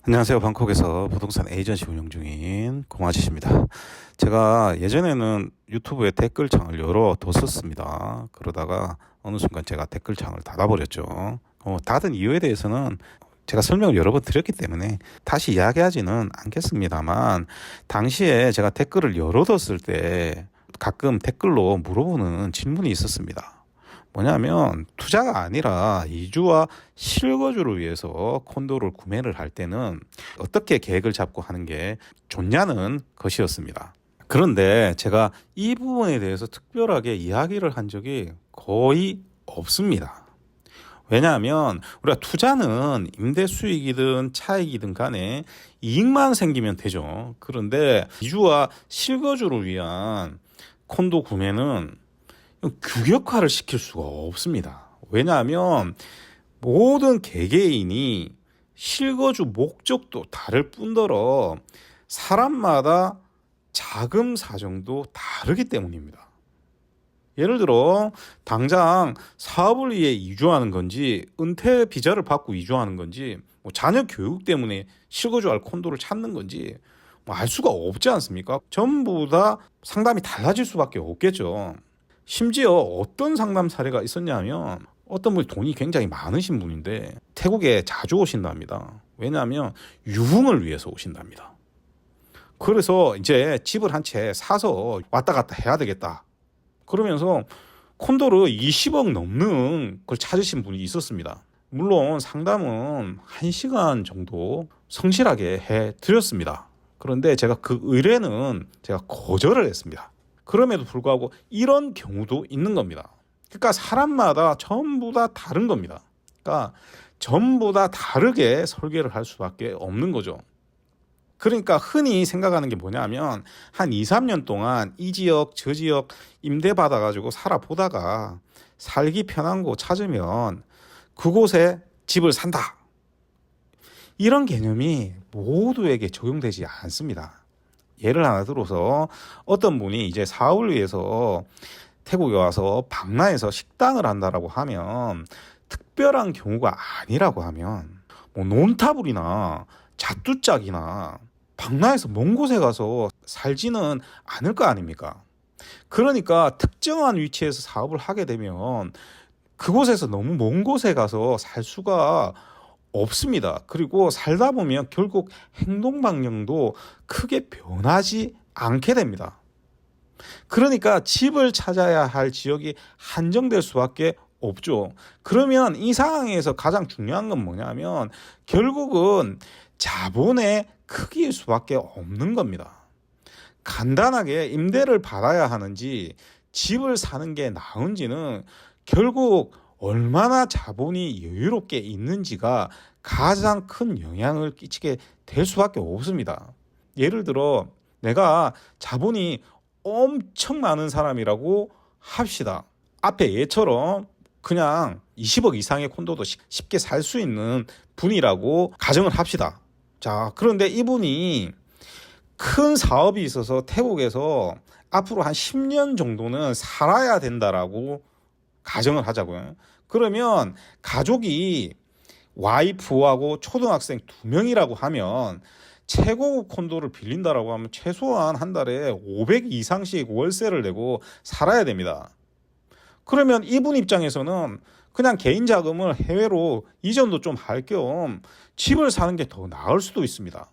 안녕하세요. 방콕에서 부동산 에이전시 운영 중인 공아지입니다. 제가 예전에는 유튜브에 댓글창을 열어뒀었습니다. 그러다가 어느 순간 제가 댓글창을 닫아버렸죠. 닫은 이유에 대해서는 제가 설명을 여러 번 드렸기 때문에 다시 이야기하지는 않겠습니다만, 당시에 제가 댓글을 열어뒀을 때 가끔 댓글로 물어보는 질문이 있었습니다. 뭐냐면, 투자가 아니라 이주와 실거주를 위해서 콘도를 구매를 할 때는 어떻게 계획을 잡고 하는 게 좋냐는 것이었습니다. 그런데 제가 이 부분에 대해서 특별하게 이야기를 한 적이 거의 없습니다. 왜냐하면 우리가 투자는 임대 수익이든 차익이든 간에 이익만 생기면 되죠. 그런데 이주와 실거주를 위한 콘도 구매는 규격화를 시킬 수가 없습니다. 왜냐하면 모든 개개인이 실거주 목적도 다를 뿐더러 사람마다 자금 사정도 다르기 때문입니다. 예를 들어 당장 사업을 위해 이주하는 건지, 은퇴 비자를 받고 이주하는 건지, 자녀 교육 때문에 실거주할 콘도를 찾는 건지 알 수가 없지 않습니까? 전부 다 상담이 달라질 수밖에 없겠죠. 심지어 어떤 상담 사례가 있었냐면, 어떤 분이 돈이 굉장히 많으신 분인데 태국에 자주 오신답니다. 왜냐하면 유흥을 위해서 오신답니다. 그래서 이제 집을 한 채 사서 왔다 갔다 해야 되겠다, 그러면서 콘도를 20억 넘는 걸 찾으신 분이 있었습니다. 물론 상담은 1시간 정도 성실하게 해드렸습니다. 그런데 제가 그 의뢰는 제가 거절을 했습니다. 그럼에도 불구하고 이런 경우도 있는 겁니다. 그러니까 사람마다 전부 다 다른 겁니다. 그러니까 전부 다 다르게 설계를 할 수밖에 없는 거죠. 그러니까 흔히 생각하는 게 뭐냐면, 한 2, 3년 동안 이 지역 저 지역 임대 받아가지고 살아보다가 살기 편한 곳 찾으면 그곳에 집을 산다, 이런 개념이 모두에게 적용되지 않습니다. 예를 하나 들어서 어떤 분이 이제 사업을 위해서 태국에 와서 박라에서 식당을 한다라고 하면, 특별한 경우가 아니라고 하면 논타불이나 자투짝이나 박라에서 먼 곳에 가서 살지는 않을 거 아닙니까? 그러니까 특정한 위치에서 사업을 하게 되면 그곳에서 너무 먼 곳에 가서 살 수가 없습니다. 그리고 살다 보면 결국 행동 방향도 크게 변하지 않게 됩니다. 그러니까 집을 찾아야 할 지역이 한정될 수밖에 없죠. 그러면 이 상황에서 가장 중요한 건 뭐냐면, 결국은 자본의 크기일 수밖에 없는 겁니다. 간단하게 임대를 받아야 하는지 집을 사는 게 나은지는 결국 얼마나 자본이 여유롭게 있는지가 가장 큰 영향을 끼치게 될 수밖에 없습니다. 예를 들어 내가 자본이 엄청 많은 사람이라고 합시다. 앞에 예처럼 그냥 20억 이상의 콘도도 쉽게 살 수 있는 분이라고 가정을 합시다. 자, 그런데 이분이 큰 사업이 있어서 태국에서 앞으로 한 10년 정도는 살아야 된다라고 가정을 하자고요. 그러면 가족이 와이프하고 초등학생 2명이라고 하면, 최고급 콘도를 빌린다라고 하면 최소한 한 달에 500 이상씩 월세를 내고 살아야 됩니다. 그러면 이분 입장에서는 그냥 개인 자금을 해외로 이전도 좀 할 겸 집을 사는 게 더 나을 수도 있습니다.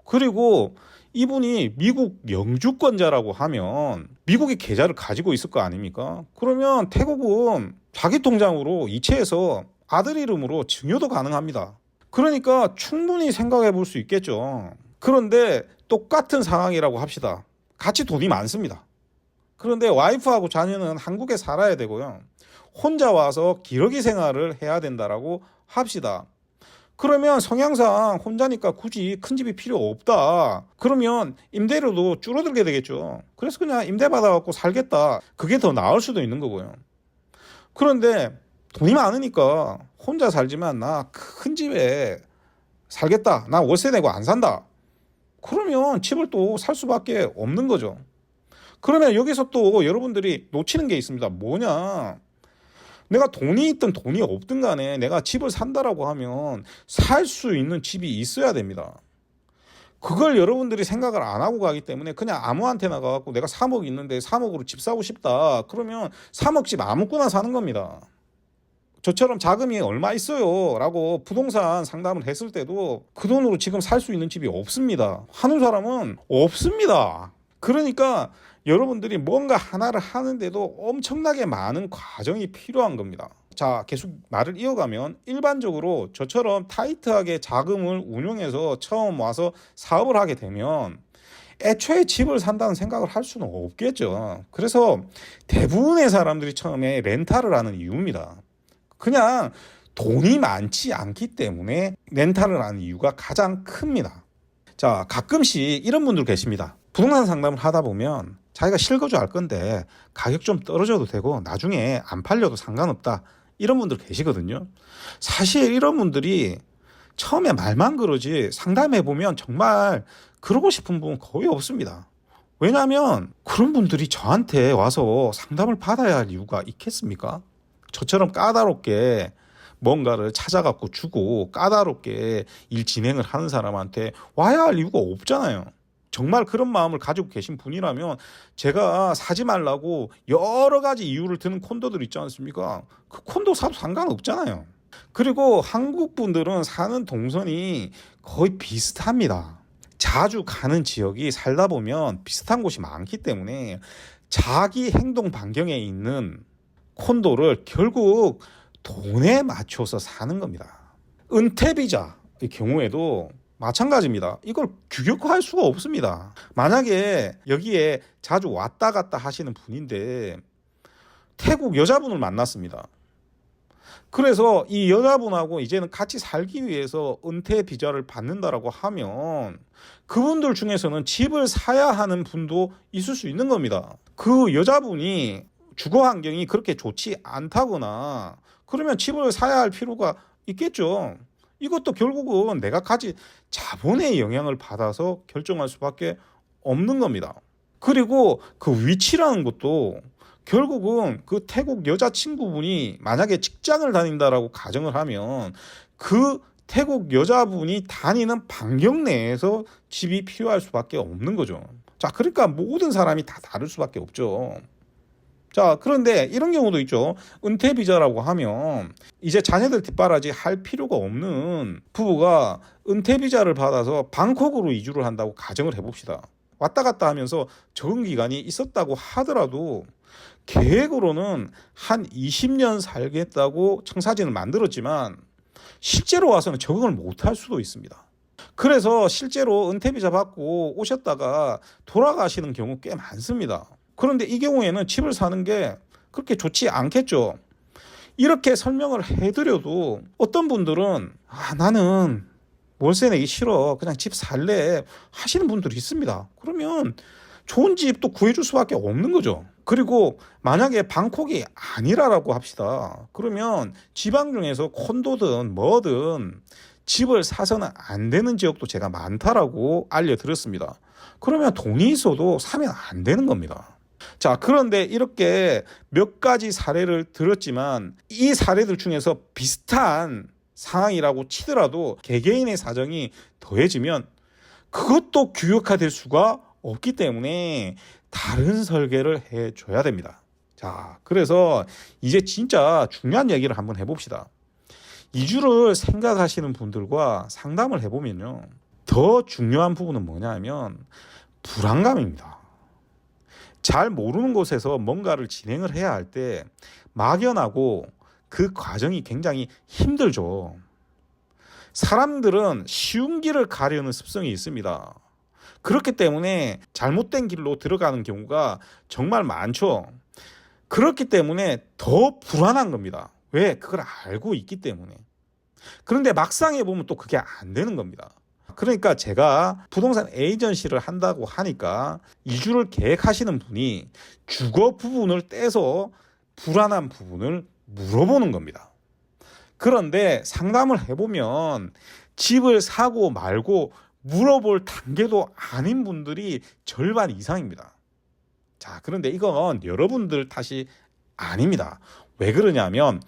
그리고 이분이 미국 영주권자라고 하면 미국의 계좌를 가지고 있을 거 아닙니까? 그러면 태국은 자기 통장으로 이체해서 아들 이름으로 증여도 가능합니다. 그러니까 충분히 생각해 볼 수 있겠죠. 그런데 똑같은 상황이라고 합시다. 같이 돈이 많습니다. 그런데 와이프하고 자녀는 한국에 살아야 되고요. 혼자 와서 기러기 생활을 해야 된다라고 합시다. 그러면 성향상 혼자니까 굳이 큰 집이 필요 없다. 그러면 임대료도 줄어들게 되겠죠. 그래서 그냥 임대 받아갖고 살겠다. 그게 더 나을 수도 있는 거고요. 그런데 돈이 많으니까 혼자 살지만 나 큰 집에 살겠다, 나 월세 내고 안 산다, 그러면 집을 또 살 수밖에 없는 거죠. 그러면 여기서 또 여러분들이 놓치는 게 있습니다. 뭐냐, 내가 돈이 있든 돈이 없든 간에 내가 집을 산다라고 하면 살 수 있는 집이 있어야 됩니다. 그걸 여러분들이 생각을 안 하고 가기 때문에 그냥 아무한테나 가갖고 내가 3억 있는데 3억으로 집 사고 싶다. 그러면 3억 집 아무거나 사는 겁니다. 저처럼 자금이 얼마 있어요 라고 부동산 상담을 했을 때도 그 돈으로 지금 살 수 있는 집이 없습니다. 하는 사람은 없습니다. 그러니까 여러분들이 뭔가 하나를 하는데도 엄청나게 많은 과정이 필요한 겁니다. 자, 계속 말을 이어가면 일반적으로 저처럼 타이트하게 자금을 운용해서 처음 와서 사업을 하게 되면 애초에 집을 산다는 생각을 할 수는 없겠죠. 그래서 대부분의 사람들이 처음에 렌탈을 하는 이유입니다. 그냥 돈이 많지 않기 때문에 렌탈을 하는 이유가 가장 큽니다. 자, 가끔씩 이런 분들 계십니다. 부동산 상담을 하다 보면 자기가 실거주 할 건데 가격 좀 떨어져도 되고 나중에 안 팔려도 상관없다. 이런 분들 계시거든요. 사실 이런 분들이 처음에 말만 그러지 상담해보면 정말 그러고 싶은 분 거의 없습니다. 왜냐하면 그런 분들이 저한테 와서 상담을 받아야 할 이유가 있겠습니까? 저처럼 까다롭게 뭔가를 찾아갖고 주고 까다롭게 일 진행을 하는 사람한테 와야 할 이유가 없잖아요. 정말 그런 마음을 가지고 계신 분이라면 제가 사지 말라고 여러 가지 이유를 드는 콘도들 있지 않습니까? 그 콘도 사도 상관없잖아요. 그리고 한국 분들은 사는 동선이 거의 비슷합니다. 자주 가는 지역이 살다 보면 비슷한 곳이 많기 때문에 자기 행동 반경에 있는 콘도를 결국 돈에 맞춰서 사는 겁니다. 은퇴비자의 경우에도 마찬가지입니다. 이걸 규격화할 수가 없습니다. 만약에 여기에 자주 왔다 갔다 하시는 분인데 태국 여자분을 만났습니다. 그래서 이 여자분하고 이제는 같이 살기 위해서 은퇴 비자를 받는다라고 하면 그분들 중에서는 집을 사야 하는 분도 있을 수 있는 겁니다. 그 여자분이 주거 환경이 그렇게 좋지 않다거나 그러면 집을 사야 할 필요가 있겠죠. 이것도 결국은 내가 가진 자본의 영향을 받아서 결정할 수밖에 없는 겁니다. 그리고 그 위치라는 것도 결국은 그 태국 여자친구분이 만약에 직장을 다닌다라고 가정을 하면 그 태국 여자분이 다니는 반경 내에서 집이 필요할 수밖에 없는 거죠. 자, 그러니까 모든 사람이 다 다를 수밖에 없죠. 자, 그런데 이런 경우도 있죠. 은퇴비자라고 하면 이제 자녀들 뒷바라지 할 필요가 없는 부부가 은퇴비자를 받아서 방콕으로 이주를 한다고 가정을 해봅시다. 왔다 갔다 하면서 적응 기간이 있었다고 하더라도 계획으로는 한 20년 살겠다고 청사진을 만들었지만 실제로 와서는 적응을 못할 수도 있습니다. 그래서 실제로 은퇴비자 받고 오셨다가 돌아가시는 경우 꽤 많습니다. 그런데 이 경우에는 집을 사는 게 그렇게 좋지 않겠죠. 이렇게 설명을 해드려도 어떤 분들은 나는 월세 내기 싫어 그냥 집 살래 하시는 분들이 있습니다. 그러면 좋은 집도 구해줄 수밖에 없는 거죠. 그리고 만약에 방콕이 아니라고 합시다. 그러면 지방 중에서 콘도든 뭐든 집을 사서는 안 되는 지역도 제가 많다라고 알려드렸습니다. 그러면 돈이 있어도 사면 안 되는 겁니다. 자, 그런데 이렇게 몇 가지 사례를 들었지만 이 사례들 중에서 비슷한 상황이라고 치더라도 개개인의 사정이 더해지면 그것도 규격화될 수가 없기 때문에 다른 설계를 해줘야 됩니다. 자, 그래서 이제 진짜 중요한 얘기를 한번 해봅시다. 이주를 생각하시는 분들과 상담을 해보면요, 더 중요한 부분은 뭐냐면 불안감입니다. 잘 모르는 곳에서 뭔가를 진행을 해야 할 때 막연하고 그 과정이 굉장히 힘들죠. 사람들은 쉬운 길을 가려는 습성이 있습니다. 그렇기 때문에 잘못된 길로 들어가는 경우가 정말 많죠. 그렇기 때문에 더 불안한 겁니다. 왜? 그걸 알고 있기 때문에. 그런데 막상 해보면 또 그게 안 되는 겁니다. 그러니까 제가 부동산 에이전시를 한다고 하니까 이주를 계획하시는 분이 주거 부분을 떼서 불안한 부분을 물어보는 겁니다. 그런데 상담을 해보면 집을 사고 말고 물어볼 단계도 아닌 분들이 절반 이상입니다. 자, 그런데 이건 여러분들 탓이 아닙니다. 왜 그러냐면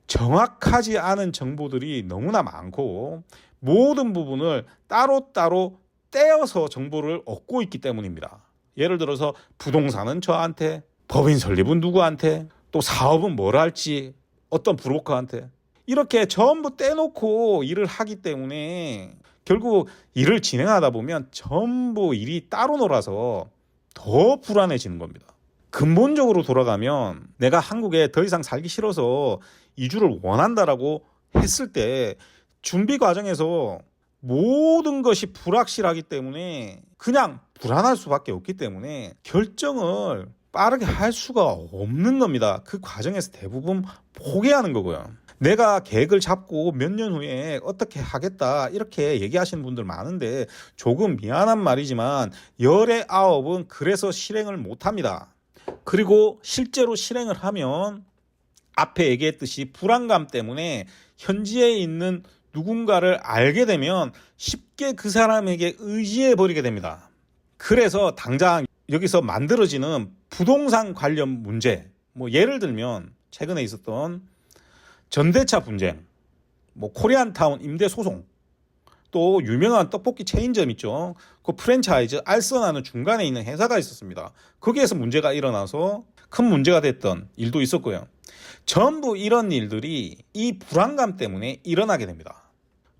정확하지 않은 정보들이 너무나 많고 모든 부분을 따로따로 떼어서 정보를 얻고 있기 때문입니다. 예를 들어서 부동산은 저한테, 법인 설립은 누구한테, 또 사업은 뭘 할지 어떤 브로커한테 이렇게 전부 떼놓고 일을 하기 때문에 결국 일을 진행하다 보면 전부 일이 따로 놀아서 더 불안해지는 겁니다. 근본적으로 돌아가면 내가 한국에 더 이상 살기 싫어서 이주를 원한다라고 했을 때 준비 과정에서 모든 것이 불확실하기 때문에 그냥 불안할 수밖에 없기 때문에 결정을 빠르게 할 수가 없는 겁니다. 그 과정에서 대부분 포기하는 거고요. 내가 계획을 잡고 몇 년 후에 어떻게 하겠다 이렇게 얘기하시는 분들 많은데 조금 미안한 말이지만 열의 9은 그래서 실행을 못합니다. 그리고 실제로 실행을 하면 앞에 얘기했듯이 불안감 때문에 현지에 있는 누군가를 알게 되면 쉽게 그 사람에게 의지해 버리게 됩니다. 그래서 당장 여기서 만들어지는 부동산 관련 문제, 뭐 예를 들면 최근에 있었던 전대차 분쟁, 뭐 코리안타운 임대 소송, 또 유명한 떡볶이 체인점 있죠. 그 프랜차이즈 알선하는 중간에 있는 회사가 있었습니다. 거기에서 문제가 일어나서 큰 문제가 됐던 일도 있었고요. 전부 이런 일들이 이 불안감 때문에 일어나게 됩니다.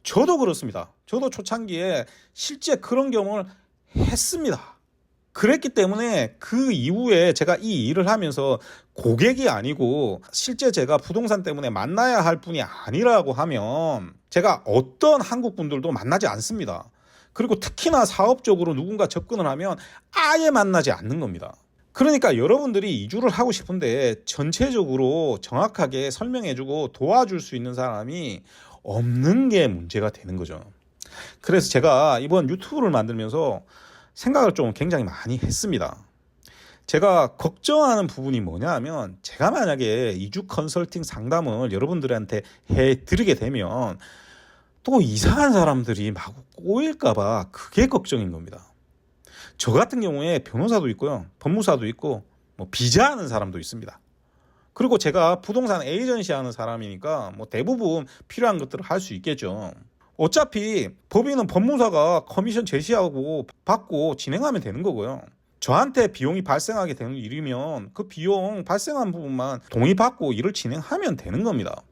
저도 그렇습니다. 저도 초창기에 실제 그런 경험을 했습니다. 그랬기 때문에 그 이후에 제가 이 일을 하면서 고객이 아니고 실제 제가 부동산 때문에 만나야 할 분이 아니라고 하면 제가 어떤 한국 분들도 만나지 않습니다. 그리고 특히나 사업적으로 누군가 접근을 하면 아예 만나지 않는 겁니다. 그러니까 여러분들이 이주를 하고 싶은데 전체적으로 정확하게 설명해주고 도와줄 수 있는 사람이 없는 게 문제가 되는 거죠. 그래서 제가 이번 유튜브를 만들면서 생각을 좀 굉장히 많이 했습니다. 제가 걱정하는 부분이 뭐냐 하면 제가 만약에 이주 컨설팅 상담을 여러분들한테 해드리게 되면 또 이상한 사람들이 마구 꼬일까 봐 그게 걱정인 겁니다. 저 같은 경우에 변호사도 있고요. 법무사도 있고 뭐 비자하는 사람도 있습니다. 그리고 제가 부동산 에이전시 하는 사람이니까 뭐 대부분 필요한 것들을 할 수 있겠죠. 어차피 법인은 법무사가 커미션 제시하고 받고 진행하면 되는 거고요. 저한테 비용이 발생하게 되는 일이면 그 비용 발생한 부분만 동의받고 일을 진행하면 되는 겁니다.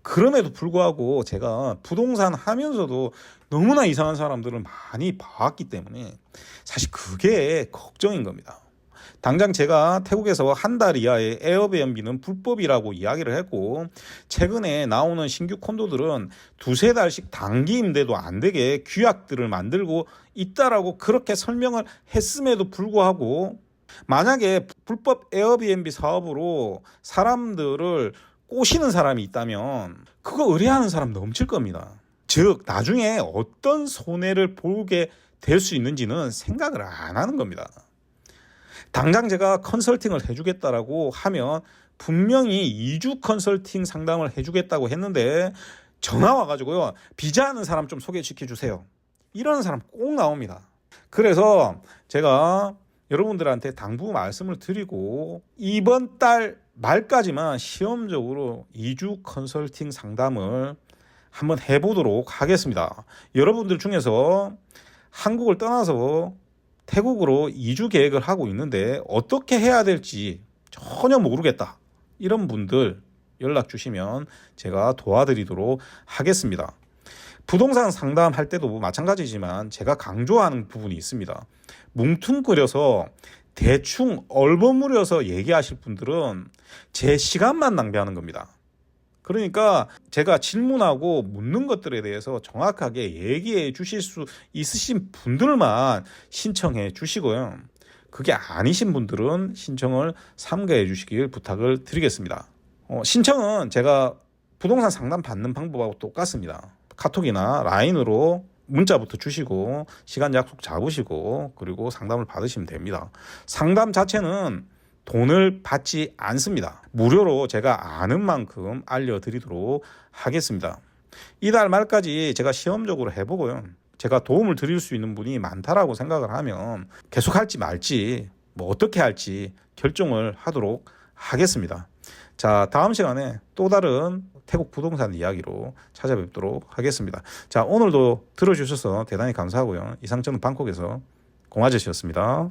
그럼에도 불구하고 제가 부동산 하면서도 너무나 이상한 사람들을 많이 봐왔기 때문에 사실 그게 걱정인 겁니다. 당장 제가 태국에서 한 달 이하의 에어비앤비는 불법이라고 이야기를 했고 최근에 나오는 신규 콘도들은 두세 달씩 단기 임대도 안 되게 규약들을 만들고 있다라고 그렇게 설명을 했음에도 불구하고 만약에 불법 에어비앤비 사업으로 사람들을 꼬시는 사람이 있다면 그거 의뢰하는 사람 넘칠 겁니다. 즉 나중에 어떤 손해를 보게 될 수 있는지는 생각을 안 하는 겁니다. 당장 제가 컨설팅을 해주겠다라고 하면 분명히 이주 컨설팅 상담을 해주겠다고 했는데 전화 와가지고요. 비자하는 사람 좀 소개시켜 주세요. 이런 사람 꼭 나옵니다. 그래서 제가 여러분들한테 당부 말씀을 드리고 이번 달 말까지만 시험적으로 이주 컨설팅 상담을 한번 해보도록 하겠습니다. 여러분들 중에서 한국을 떠나서 태국으로 이주 계획을 하고 있는데 어떻게 해야 될지 전혀 모르겠다. 이런 분들 연락 주시면 제가 도와드리도록 하겠습니다. 부동산 상담할 때도 마찬가지지만 제가 강조하는 부분이 있습니다. 뭉뚱그려서 대충 얼버무려서 얘기하실 분들은 제 시간만 낭비하는 겁니다. 그러니까 제가 질문하고 묻는 것들에 대해서 정확하게 얘기해 주실 수 있으신 분들만 신청해 주시고요. 그게 아니신 분들은 신청을 삼가해 주시길 부탁을 드리겠습니다. 신청은 제가 부동산 상담 받는 방법하고 똑같습니다. 카톡이나 라인으로 문자부터 주시고 시간 약속 잡으시고 그리고 상담을 받으시면 됩니다. 상담 자체는 돈을 받지 않습니다. 무료로 제가 아는 만큼 알려드리도록 하겠습니다. 이달 말까지 제가 시험적으로 해보고요. 제가 도움을 드릴 수 있는 분이 많다라고 생각을 하면 계속 할지 말지 뭐 어떻게 할지 결정을 하도록 하겠습니다. 자, 다음 시간에 또 다른 태국 부동산 이야기로 찾아뵙도록 하겠습니다. 자, 오늘도 들어주셔서 대단히 감사하고요. 이상 저는 방콕에서 공아저씨였습니다.